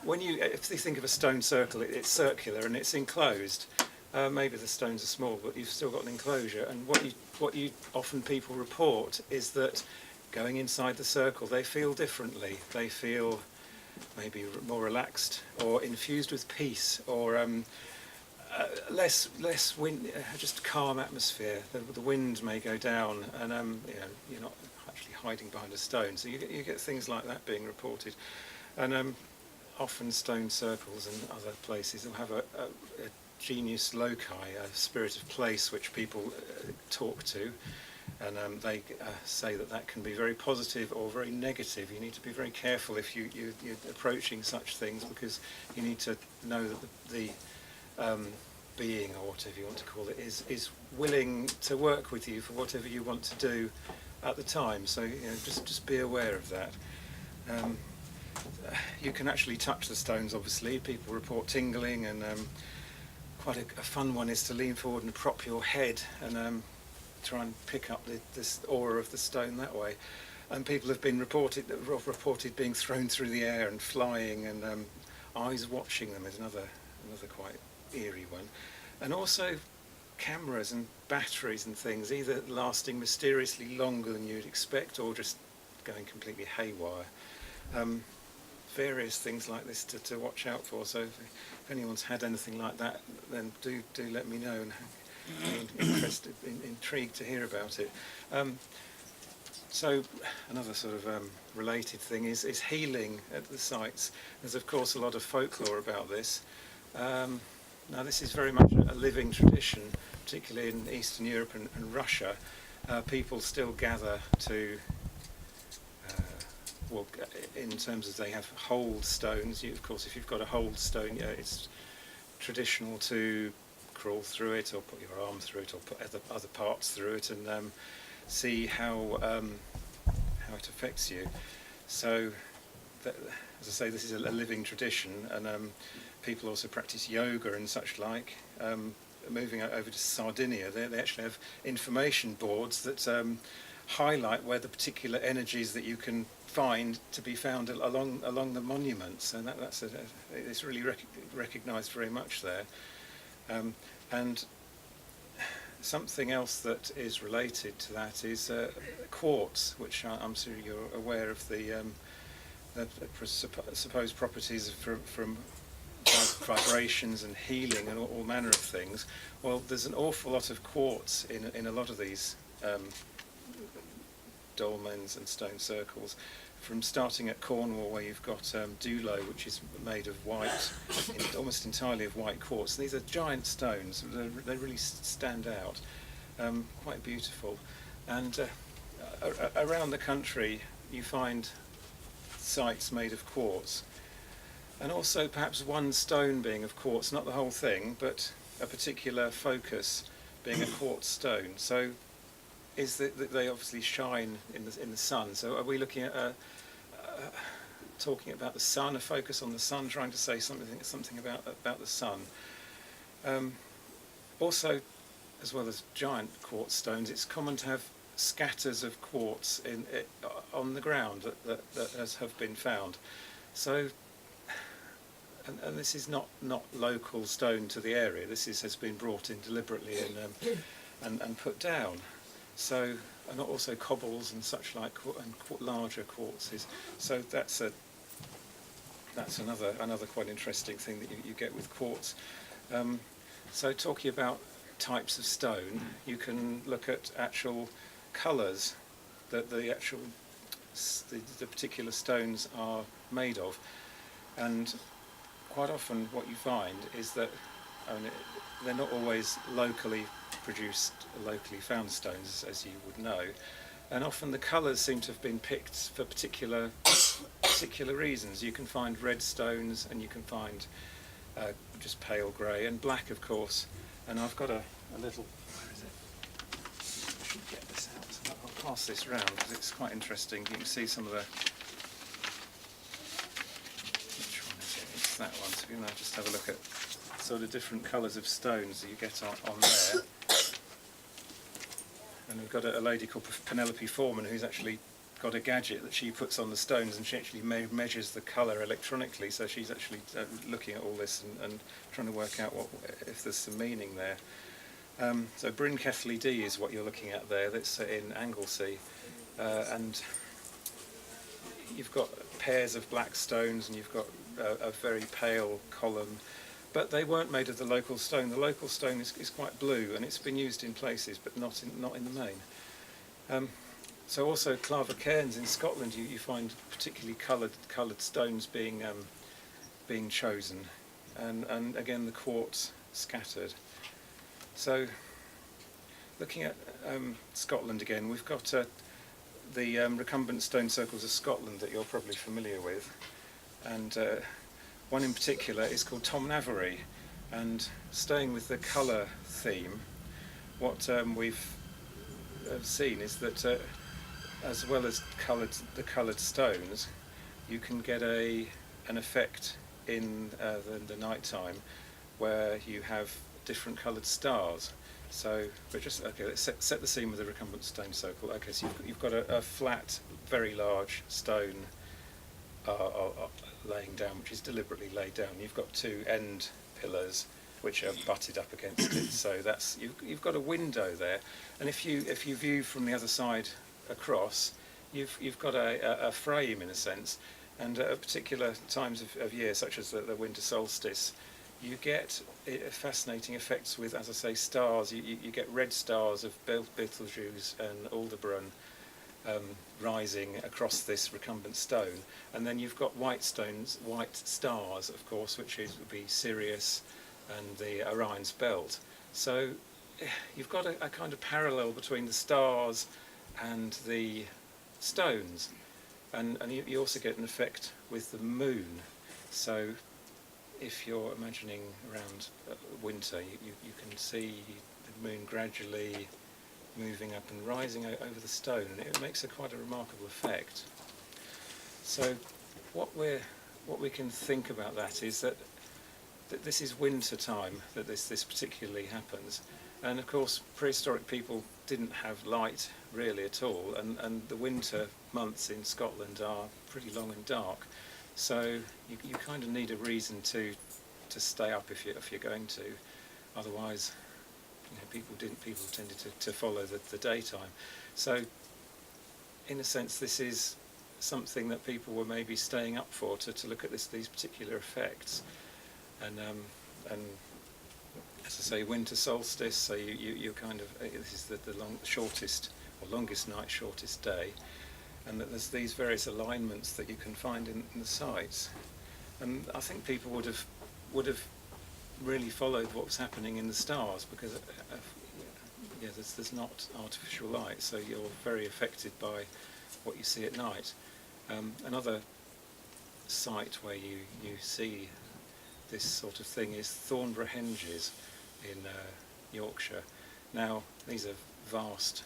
if you think of a stone circle, it's circular and it's enclosed. Maybe the stones are small, but you've still got an enclosure. And what you often people report is that going inside the circle, they feel differently. They feel maybe more relaxed or infused with peace, or less wind, just calm atmosphere. The wind may go down, and you're not actually hiding behind a stone. So you get things like that being reported, and often stone circles and other places will have a genius loci, a spirit of place which people talk to, and they say that can be very positive or very negative. You need to be very careful if you're approaching such things, because you need to know that the being, or whatever you want to call it, is willing to work with you for whatever you want to do at the time. So just be aware of that. You can actually touch the stones, obviously. People report tingling, and quite a fun one is to lean forward and prop your head and try and pick up this aura of the stone that way. And people have been reported being thrown through the air and flying, and eyes watching them is another quite eerie one. And also cameras and batteries and things, either lasting mysteriously longer than you'd expect or just going completely haywire. Various things like this to watch out for. So if anyone's had anything like that, then do let me know, and intrigued to hear about it. So another sort of related thing is healing at the sites. There's of course a lot of folklore about this. Now this is very much a living tradition, particularly in Eastern Europe and Russia. People still gather to, well, in terms of they have hold stones. Of course, if you've got a hold stone, it's traditional to crawl through it, or put your arm through it, or put other parts through it, and see how it affects you. So, as I say, this is a living tradition, and people also practice yoga and such like. Moving over to Sardinia, they actually have information boards that highlight where the particular energies that you can find to be found along the monuments, and it's really recognised very much there. And something else that is related to that is quartz, which I'm sure you're aware of the supposed properties from vibrations and healing and all manner of things. Well, there's an awful lot of quartz in a lot of these dolmens and stone circles, from starting at Cornwall, where you've got Dulo, which is made of white, almost entirely of white quartz. These are giant stones. They really stand out, quite beautiful. And around the country you find sites made of quartz, and also perhaps one stone being of quartz, not the whole thing, but a particular focus being a quartz stone. So is that they obviously shine in the sun. So are we looking at talking about the sun, a focus on the sun, trying to say something about the sun? Also, as well as giant quartz stones, it's common to have scatters of quartz on the ground that have been found. So, and this is not local stone to the area. This has been brought in deliberately and put down. So, and also cobbles and such like, and larger quartzes. So that's another quite interesting thing that you get with quartz. So talking about types of stone, you can look at actual colours that the particular stones are made of, and quite often what you find is that they're not always locally produced, locally found stones, as you would know, and often the colours seem to have been picked for particular reasons. You can find red stones, and you can find just pale grey and black, of course. And I've got a little, where is it? I should get this out. So I'll pass this round because it's quite interesting. You can see some of the, which one is it? It's that one. So you can just have a look at sort of different colours of stones that you get on there. And we've got a lady called Penelope Foreman who's actually got a gadget that she puts on the stones, and she actually measures the colour electronically. So she's actually looking at all this and trying to work out if there's some meaning there. So Bryn Cethley D is what you're looking at there. That's in Anglesey, and you've got pairs of black stones, and you've got a very pale column. But they weren't made of the local stone. The local stone is quite blue, and it's been used in places, but not in the main. So also Clava Cairns in Scotland, you find particularly coloured stones being chosen, and again the quartz scattered. So looking at Scotland again, we've got the recumbent stone circles of Scotland that you're probably familiar with, and one in particular is called Tom Navarry. And staying with the colour theme, what we've seen is that as well as the coloured stones, you can get an effect in the night time where you have different coloured stars. So, but just okay, let's set the scene with the recumbent stone circle. Okay, so you've got a flat, very large stone laying down, which is deliberately laid down. You've got two end pillars which are butted up against it. So that's you've got a window there, and if you view from the other side across, you've got a frame in a sense, and at particular times of year, such as the winter solstice, you get fascinating effects with, as I say, stars. You get red stars of Betelgeuse and Aldebaran rising across this recumbent stone, and then you've got white stars, of course, which would be Sirius and the Orion's belt. So you've got a kind of parallel between the stars and the stones, and you also get an effect with the moon. So if you're imagining around winter, you can see the moon gradually moving up and rising over the stone, and it makes quite a remarkable effect. So what we can think about that is that this is winter time that this particularly happens, and of course prehistoric people didn't have light really at all, and the winter months in Scotland are pretty long and dark, so you kind of need a reason to stay up if you're going to. Otherwise, people tended to follow the daytime. So in a sense, this is something that people were maybe staying up for, to look at these particular effects. And as I say, winter solstice, so you kind of, this is the shortest or longest night, shortest day, and that there's these various alignments that you can find in the sites. And I think people would have really followed what was happening in the stars, because there's not artificial light, so you're very affected by what you see at night. Another site where you see this sort of thing is Thornborough Henges in Yorkshire. Now these are vast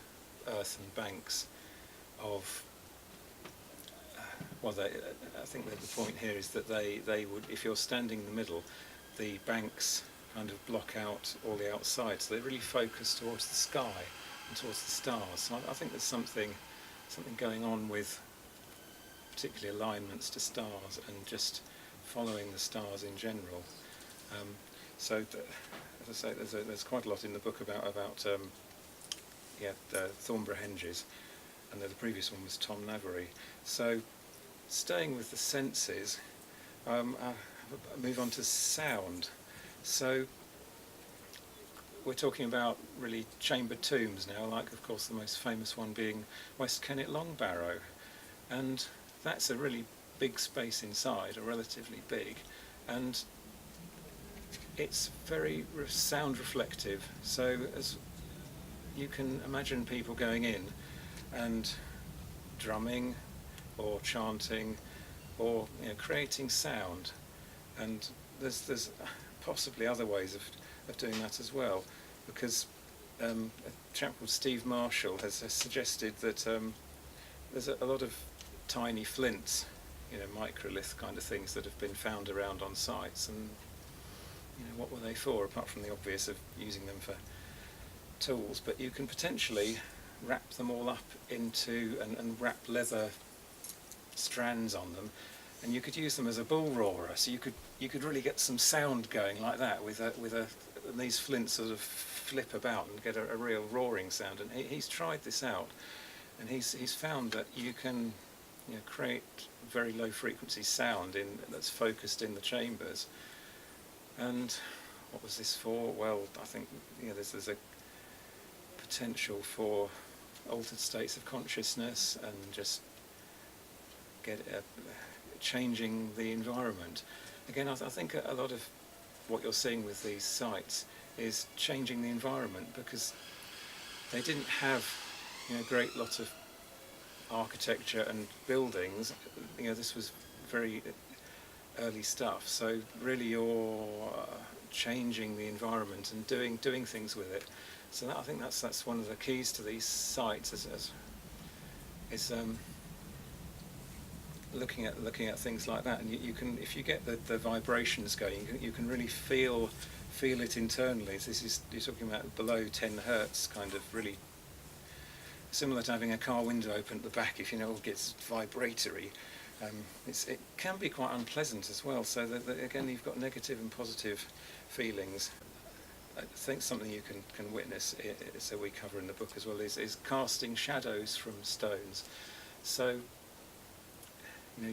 earthen banks of I think that the point here is that they would, if you're standing in the middle, the banks kind of block out all the outside, so they really focus towards the sky and towards the stars. So I think there's something going on with particularly alignments to stars and just following the stars in general. As I say, there's quite a lot in the book about Thornborough Henges, and the previous one was Tom Navarry. So staying with the senses, I'll move on to sound. So we're talking about really chambered tombs now, like of course the most famous one being West Kennet Long Barrow, and that's a really big space inside, or relatively big, and it's very sound reflective. So as you can imagine people going in and drumming or chanting or creating sound, and there's possibly other ways of doing that as well, because a chap called Steve Marshall has suggested that there's a lot of tiny flints, microlith kind of things that have been found around on sites, and what were they for, apart from the obvious of using them for tools. But you can potentially wrap them all up into and wrap leather strands on them, and you could use them as a bull roarer. So you could really get some sound going like that with and these flints sort of flip about and get a real roaring sound. And he's tried this out, and he's found that you can create very low frequency sound that's focused in the chambers. And what was this for? Well, I think there's a potential for altered states of consciousness and just changing the environment. Again, I think a lot of what you're seeing with these sites is changing the environment, because they didn't have a great lot of architecture and buildings. This was very early stuff. So really, you're changing the environment and doing things with it. So I think that's one of the keys to these sites is looking at things like that. And you can, if you get the vibrations going, you can really feel it internally. So you're talking about below 10 hertz, kind of really similar to having a car window open at the back. If it gets vibratory, it can be quite unpleasant as well. So that again, you've got negative and positive feelings. I think something you can witness, so we cover in the book as well, is casting shadows from stones. So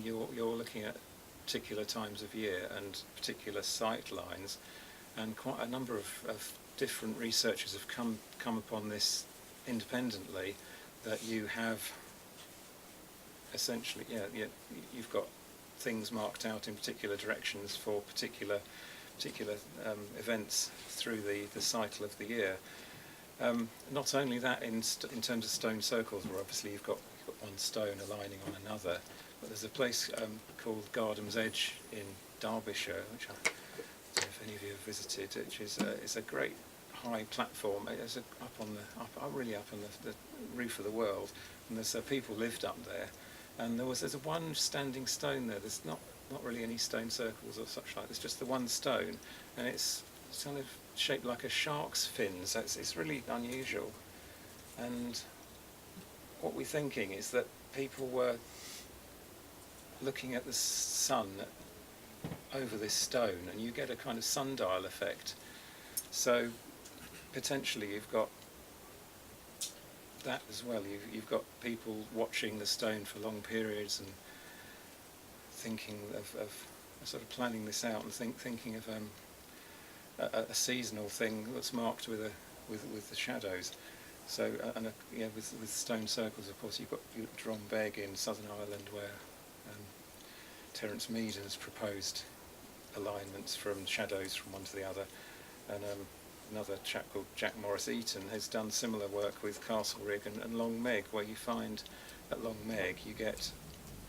you're looking at particular times of year and particular sight lines, and quite a number of different researchers have come upon this independently, that you have essentially you've got things marked out in particular directions for particular events through the cycle of the year. Not only that, in terms of stone circles, where obviously you've got one stone aligning on another, but there's a place called Gardham's Edge in Derbyshire, which I don't know if any of you have visited, which is a great high platform. It's really up on the roof of the world, and there's people lived up there, and there's a one standing stone there. There's not really any stone circles or such like. There's just the one stone, and it's kind of shaped like a shark's fin. So it's really unusual. And what we're thinking is that people were looking at the sun over this stone, and you get a kind of sundial effect. So potentially you've got that as well. You've got people watching the stone for long periods and thinking of sort of planning this out, and thinking of a seasonal thing that's marked with the shadows. So with stone circles, of course, you've got Drombeg in Southern Ireland, where Terence Mead has proposed alignments from shadows from one to the other, and another chap called Jack Morris Eaton has done similar work with Castlerig and Long Meg, where you find at Long Meg you get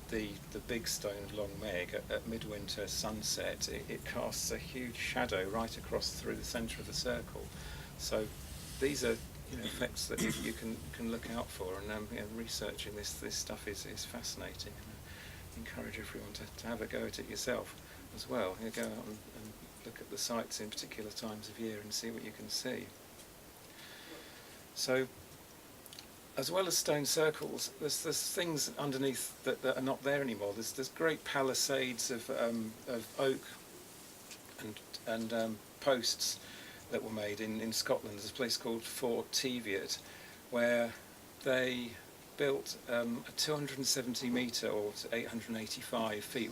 the big stone of Long Meg at midwinter sunset. It casts a huge shadow right across through the centre of the circle. So these are effects that you can look out for, and researching this stuff is fascinating. I encourage everyone to have a go at it yourself as well. Go out and look at the sites in particular times of year and see what you can see. So, as well as stone circles, there's things underneath that are not there anymore. There's great palisades of oak and posts that were made in Scotland. There's a place called Fort Teviot, where they built a 270 metre or 885 feet,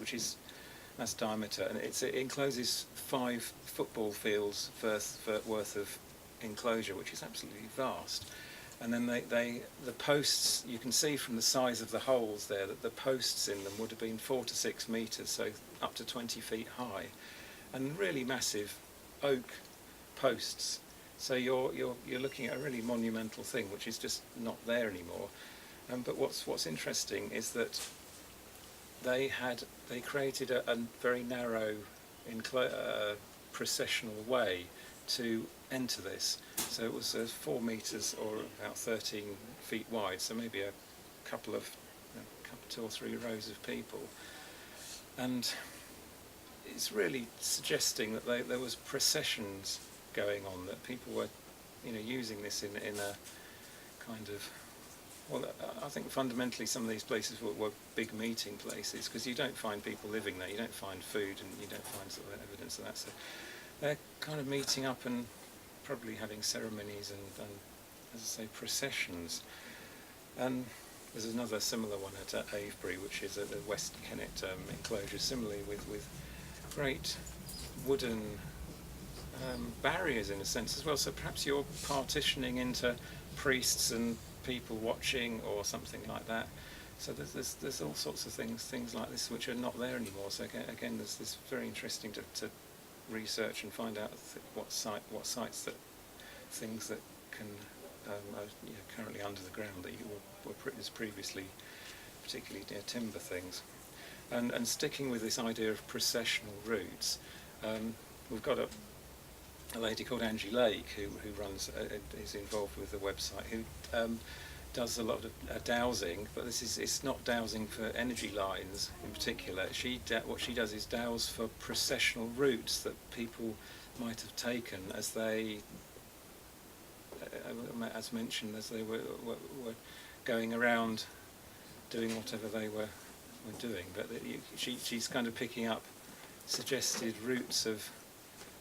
that's diameter, and it encloses 5 football fields worth of enclosure, which is absolutely vast. And then the posts, you can see from the size of the holes there that the posts in them would have been 4 to 6 metres, so up to 20 feet high, and really massive oak posts. So you're looking at a really monumental thing, which is just not there anymore. But what's interesting is that they created a very narrow processional way to enter this. So it was 4 metres or about 13 feet wide, so maybe a couple 2 or 3 rows of people. And it's really suggesting that there was processions going on, that people were using this in a kind of Well, I think fundamentally some of these places were big meeting places, because you don't find people living there, you don't find food, and you don't find sort of evidence of that. So they're kind of meeting up and probably having ceremonies and as I say, processions. And there's another similar one at Avebury, which is at the West Kennet enclosure, similarly with great wooden barriers in a sense as well. So perhaps you're partitioning into priests and people watching or something like that. So there's all sorts of things like this which are not there anymore. So again there's this very interesting to research and find out what sites that things that can are currently under the ground that you were previously, particularly timber things. And sticking with this idea of processional routes, we've got a lady called Henge who runs is involved with the website, who does a lot of dowsing, but it's not dowsing for energy lines in particular. What she does is douse for processional routes that people might have taken as they, as mentioned, as they were going around doing whatever they were doing. But she's kind of picking up suggested routes of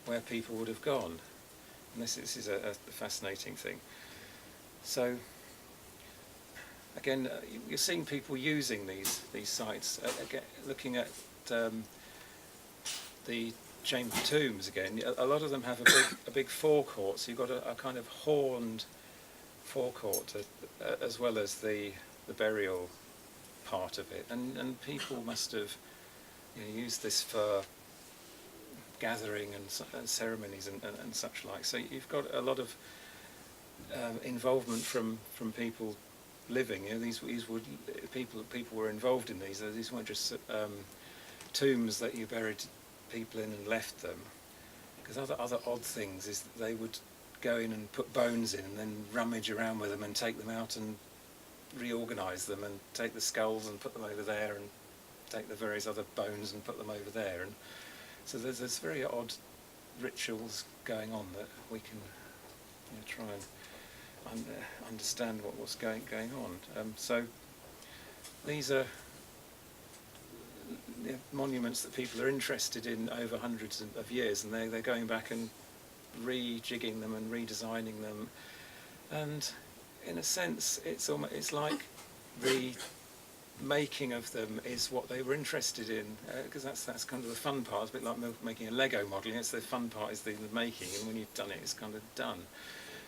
where people would have gone, and this is a fascinating thing. So again, you're seeing people using these sites. Again, looking at the chamber tombs again, a lot of them have a big forecourt, so you've got a kind of horned forecourt as well as the burial part of it, and people must have used this for gathering and ceremonies and such like. So you've got a lot of involvement from people living. These would people were involved in these. These weren't just tombs that you buried people in and left them. Because other odd things is that they would go in and put bones in and then rummage around with them and take them out and reorganise them and take the skulls and put them over there and take the various other bones and put them over there. And so there's very odd rituals going on that we can try and understand what's going on. So these are monuments that people are interested in over hundreds of years, and they're going back and rejigging them and redesigning them. And in a sense, it's like the making of them is what they were interested in, because that's kind of the fun part. It's a bit like making a Lego model. It's the fun part is the making, and when you've done it, it's kind of done.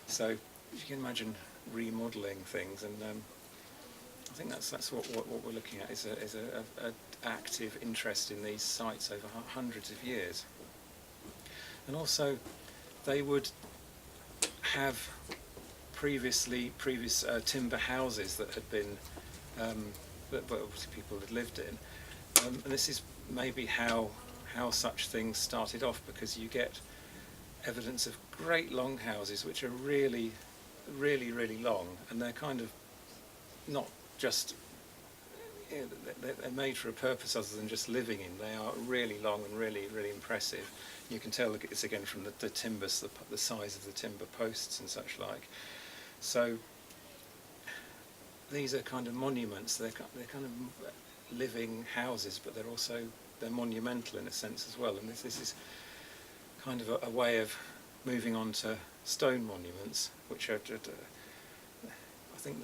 So you can imagine remodelling things, and I think that's what we're looking at is a active interest in these sites over hundreds of years. And also, they would have previous timber houses that had been that obviously people had lived in, and this is maybe how such things started off, because you get evidence of great long houses which are really long, and they're kind of not just they're made for a purpose other than just living in. They are really long and really impressive. You can tell it's again from the timbers, the size of the timber posts and such like. So these are kind of monuments. They're kind of living houses, but they're monumental in a sense as well. And this is kind of a way of moving on to stone monuments, which are I think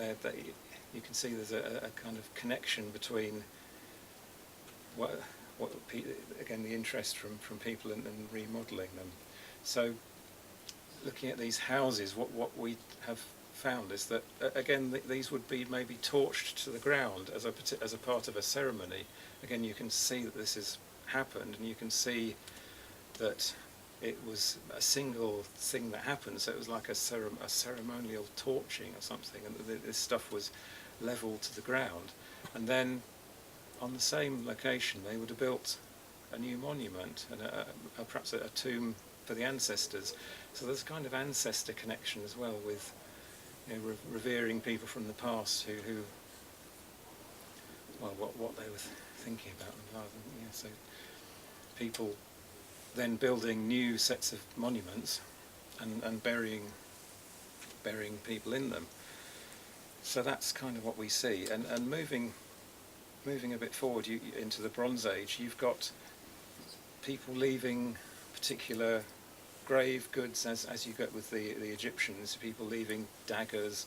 you can see there's a kind of connection between what again the interest from people and remodelling them. So looking at these houses, what we have found is that again these would be maybe torched to the ground as a part of a ceremony. Again, you can see that this has happened, and you can see that it was a single thing that happened. So it was like a ceremonial torching or something, and this stuff was levelled to the ground. And then on the same location they would have built a new monument and perhaps a tomb for the ancestors. So there's a kind of ancestor connection as well with revering people from the past who well, what they were thinking about them rather than, so people then building new sets of monuments and burying people in them. So that's kind of what we see. And moving a bit forward into the Bronze Age, you've got people leaving particular grave goods, as you get with the Egyptians, people leaving daggers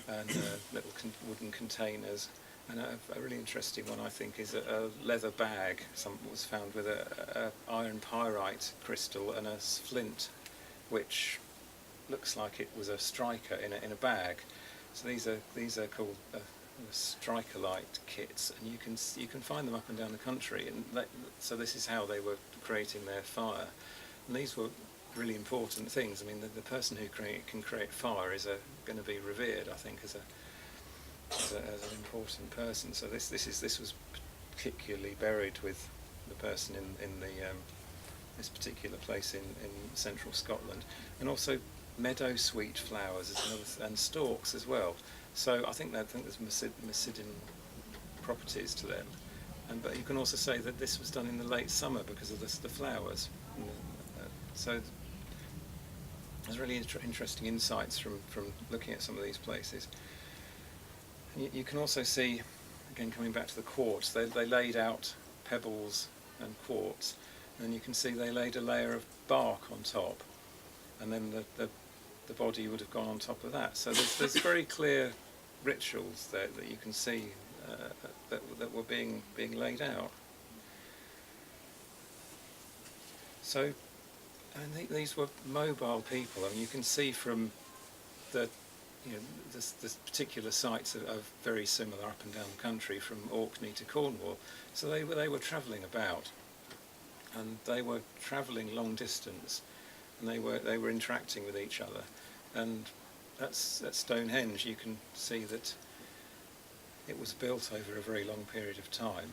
and little wooden containers. And a really interesting one, I think, is a leather bag. Some was found with a iron pyrite crystal and a flint, which looks like it was a striker in a bag. So these are called striker-light kits, and you can find them up and down the country. And so this is how they were creating their fire. And these were really important things. I mean, the person who can create fire is going to be revered, I think, as an important person. So this was particularly buried with the person in this particular place in central Scotland, and also meadowsweet flowers and stalks as well. So I think there's Mysidin properties to them, but you can also say that this was done in the late summer because of the flowers. So there's really interesting insights from looking at some of these places. And you can also see, again coming back to the quartz, they laid out pebbles and quartz, and then you can see they laid a layer of bark on top, and then the body would have gone on top of that. So there's very clear rituals there that you can see that were being laid out. So, and these were mobile people. I mean, you can see from the particular sites are very similar up and down the country, from Orkney to Cornwall. So they were travelling about, and they were travelling long distance, and they were interacting with each other. And at Stonehenge, you can see that it was built over a very long period of time,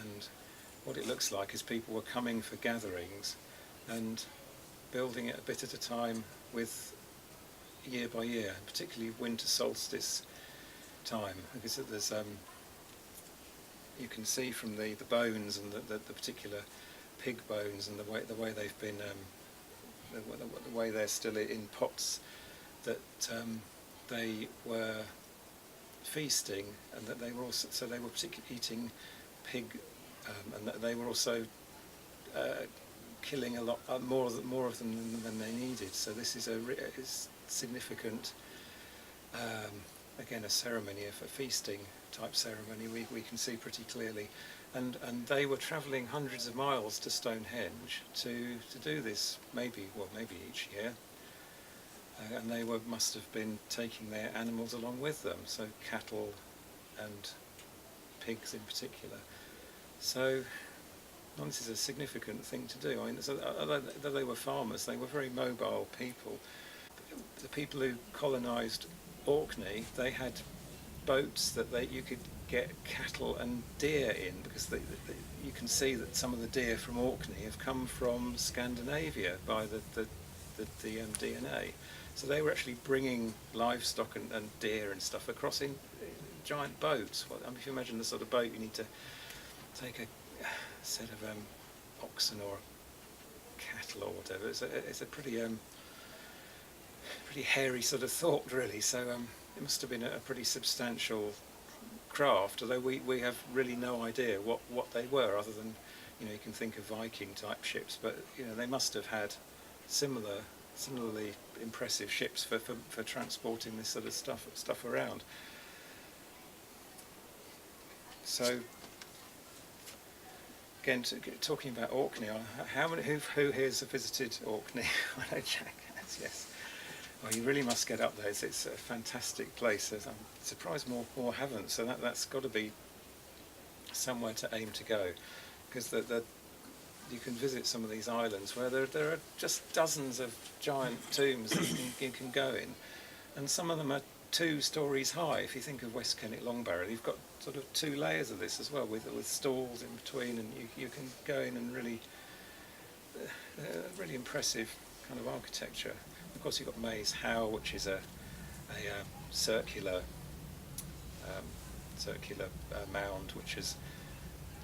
and what it looks like is people were coming for gatherings and building it a bit at a time, with year by year, particularly winter solstice time, because there's you can see from the bones and the particular pig bones and the way they've been the way they're still in pots, that they were feasting, and that they were particularly eating pig, and that they were also killing a lot more of them than they needed. So this is is significant, again, a ceremony, a feasting type ceremony. We can see pretty clearly, and they were travelling hundreds of miles to Stonehenge to do this, maybe each year, and they must have been taking their animals along with them, so cattle and pigs in particular. So this is a significant thing to do. I mean, although they were farmers, they were very mobile people. The people who colonised Orkney, they had boats that you could get cattle and deer in, because you can see that some of the deer from Orkney have come from Scandinavia by the DNA. So they were actually bringing livestock and deer and stuff across in giant boats. Well, I mean, if you imagine the sort of boat you need to take a set of oxen or cattle or whatever, it's a pretty hairy sort of thought, really. So it must have been a pretty substantial craft, although we have really no idea what they were, other than, you can think of Viking type ships, but they must have had similarly impressive ships for transporting this sort of stuff around. So again, talking about Orkney, who here has visited Orkney? I know Jack has, yes. Well, you really must get up there. It's a fantastic place. I'm surprised more haven't. So that's got to be somewhere to aim to go, because you can visit some of these islands where there are just dozens of giant tombs that you can go in, and some of them are 2 stories high. If you think of West Kennet Long Barrow, you've got sort of 2 layers of this as well, with stalls in between, and you can go in and really impressive kind of architecture. Of course, you've got Maze Howe, which is a circular mound, which has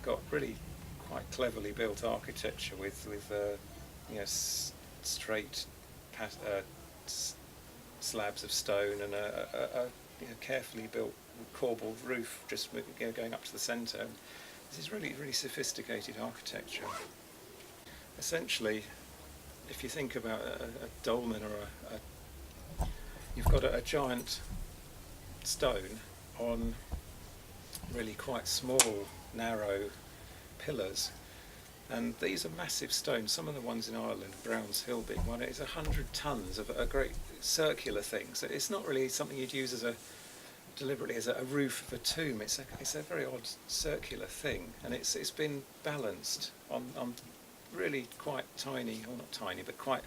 got really quite cleverly built architecture with straight slabs of stone and carefully built corbelled roof just going up to the centre. This is really, really sophisticated architecture. Essentially, if you think about a dolmen or you've got a giant stone on really quite small, narrow pillars. And these are massive stones. Some of the ones in Ireland, Browns Hill big one, is 100 tons of a great circular thing. So it's not really something you'd use as deliberately as a roof of a tomb. It's a very odd circular thing, and it's been balanced on really quite tiny, or not tiny, but quite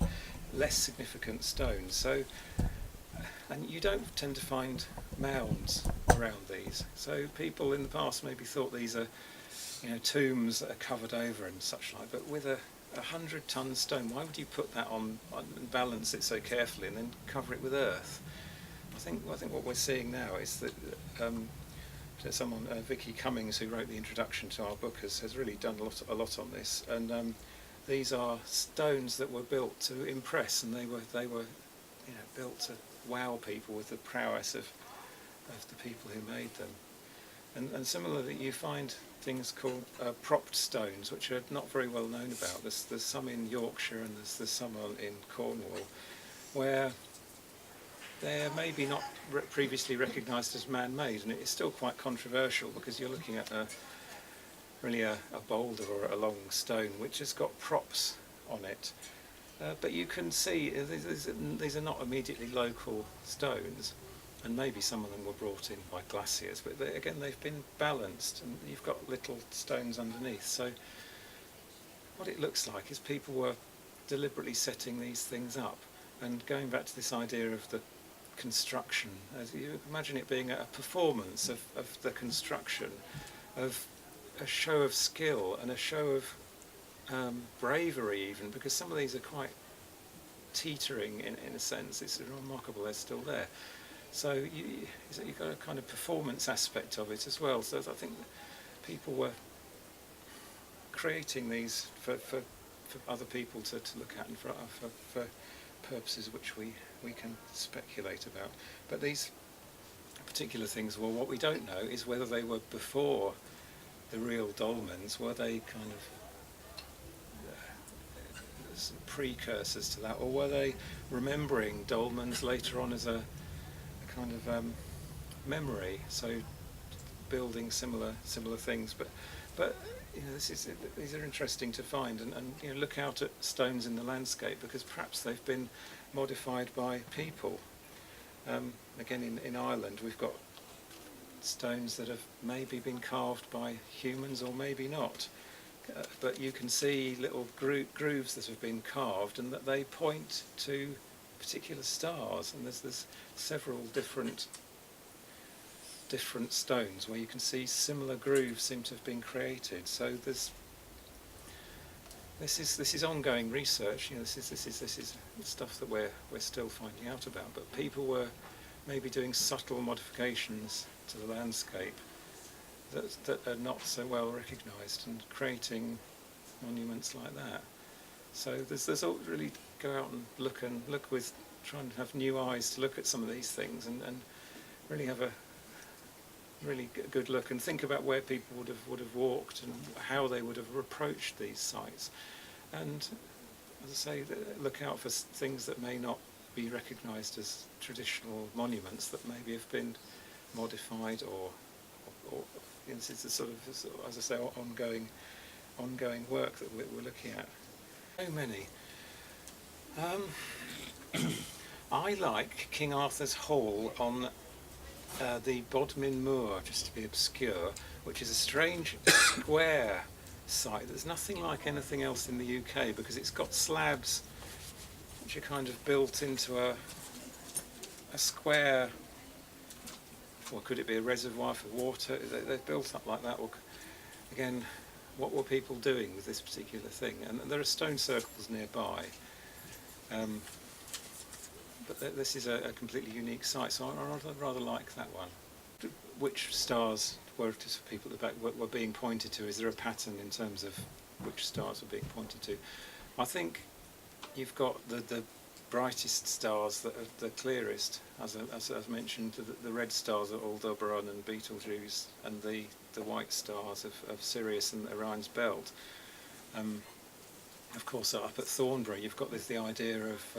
less significant stones. So, and you don't tend to find mounds around these. So people in the past maybe thought these are, tombs that are covered over and such like. But with a 100-ton stone, why would you put that on and balance it so carefully and then cover it with earth? I think what we're seeing now is that someone, Vicky Cummings, who wrote the introduction to our book, has really done a lot on this. And these are stones that were built to impress, and they were built to wow people with the prowess of the people who made them. And similarly, you find things called propped stones, which are not very well known about. There's some in Yorkshire and there's some in Cornwall, where they're maybe not previously recognised as man-made, and it's still quite controversial because you're looking at really a boulder or a long stone which has got props on it. But you can see these are not immediately local stones, and maybe some of them were brought in by glaciers, but again they've been balanced and you've got little stones underneath. So what it looks like is people were deliberately setting these things up, and going back to this idea of the construction, as you imagine it being a performance of the construction, of a show of skill and a show of bravery even, because some of these are quite teetering in a sense. It's remarkable they're still there. So you've got a kind of performance aspect of it as well. So I think people were creating these for other people to look at, and for purposes which we can speculate about. But these particular things, well, what we don't know is whether they were before the real dolmens. Were they kind of precursors to that, or were they remembering dolmens later on as a kind of memory, so building similar things? But these are interesting to find, and look out at stones in the landscape, because perhaps they've been modified by people. Again, in Ireland we've got stones that have maybe been carved by humans or maybe not, but you can see little grooves that have been carved, and that they point to particular stars, and there's several different stones where you can see similar grooves seem to have been created. So this is ongoing research. This is stuff that we're still finding out about. But people were maybe doing subtle modifications to the landscape that are not so well recognised, and creating monuments like that. So there's all really go out and look with trying to have new eyes to look at some of these things, and really have a really good look and think about where people would have walked and how they would have approached these sites. And as I say, look out for things that may not be recognised as traditional monuments, that maybe have been modified or it's a sort of, as I say, ongoing work that we're looking at. So many. I like King Arthur's Hall on the Bodmin Moor, just to be obscure, which is a strange square site. There's nothing like anything else in the UK, because it's got slabs which are kind of built into a square. Or could it be a reservoir for water? They're built up like that. Or again, what were people doing with this particular thing? And there are stone circles nearby. But this is a completely unique site, so I rather like that one. Which stars were, just for people at the back, were being pointed to? Is there a pattern in terms of which stars were being pointed to? I think you've got the brightest stars that are the clearest. As I've mentioned, the red stars are Aldebaran and Betelgeuse, and the white stars of Sirius and Orion's belt. Of course, up at Thornbury, you've got the idea of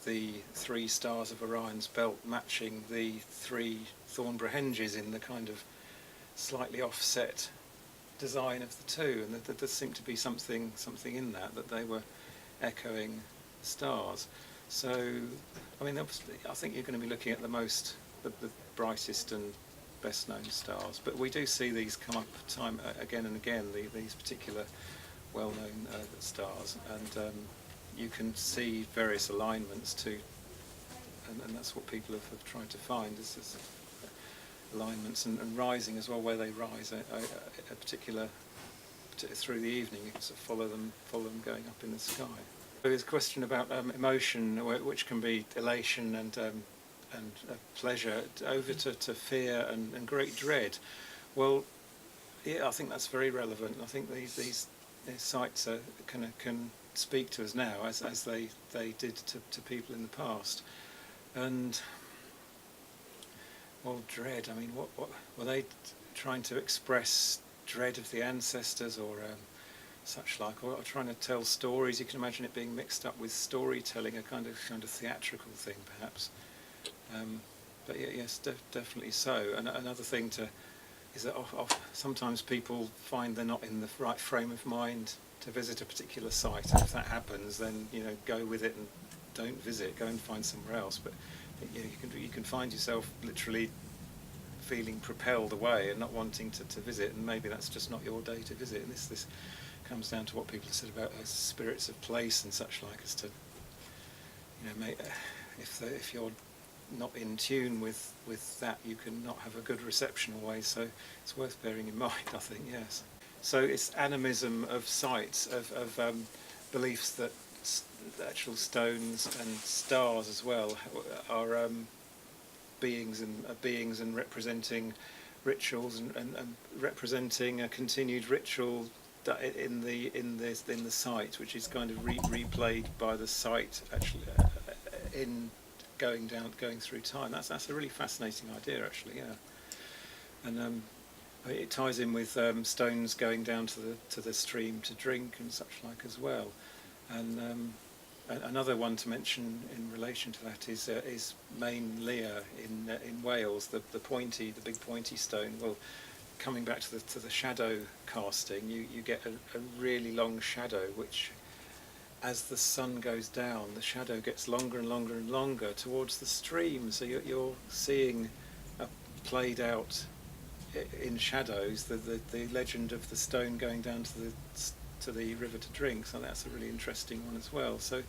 the 3 stars of Orion's belt matching the 3 Thornbury Henges in the kind of slightly offset design of the two, and there seemed to be something in that they were echoing stars. So, I mean, obviously, I think you're going to be looking at the brightest and best known stars, but we do see these come up time again and again, these particular well-known stars, and you can see various alignments too, and that's what people have tried to find, is alignments and rising as well, where they rise a particular through the evening. You can sort of follow them going up in the sky. So there's a question about emotion, which can be elation and pleasure, over to fear and great dread. Well, yeah, I think that's very relevant. I think these sites can speak to us now as they did to people in the past. And well, dread, I mean, what were they trying to express? Dread of the ancestors, or such like, or trying to tell stories? You can imagine it being mixed up with storytelling, a kind of theatrical thing perhaps. But yeah, yes, definitely so. And another thing is that sometimes people find they're not in the right frame of mind to visit a particular site, and if that happens, then go with it and don't visit, go and find somewhere else. But you can find yourself literally feeling propelled away and not wanting to visit, and maybe that's just not your day to visit. And this comes down to what people have said about spirits of place and such like, as to if you're not in tune with that, you can not have a good reception always. So it's worth bearing in mind, I think. Yes. So it's animism of sites, of beliefs that actual stones and stars as well are beings and representing rituals and representing a continued ritual in the site, which is kind of replayed by the site actually in going through time. That's a really fascinating idea, actually. Yeah, and it ties in with stones going down to the stream to drink and such like as well. And another one to mention in relation to that is Main Lear in Wales, the big pointy stone. Well, coming back to the shadow casting, you get a really long shadow, which, as the sun goes down, the shadow gets longer and longer and longer towards the stream. So you're seeing played out in shadows the legend of the stone going down to the river to drink. So that's a really interesting one as well. So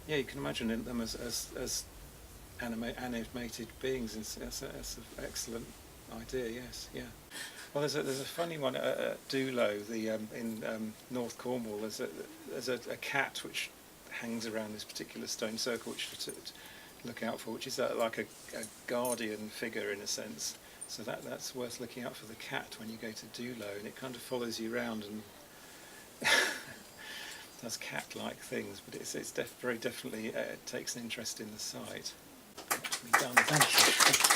yeah, you can imagine them as animated beings. That's an excellent idea. Yes, yeah. Well, there's a funny one at Doulo, in North Cornwall. There's a cat which hangs around this particular stone circle, which to look out for, which is like a guardian figure in a sense. So that's worth looking out for, the cat, when you go to Doulo, and it kind of follows you around and does cat-like things, but it's very definitely takes an interest in the site. Done. Thank you.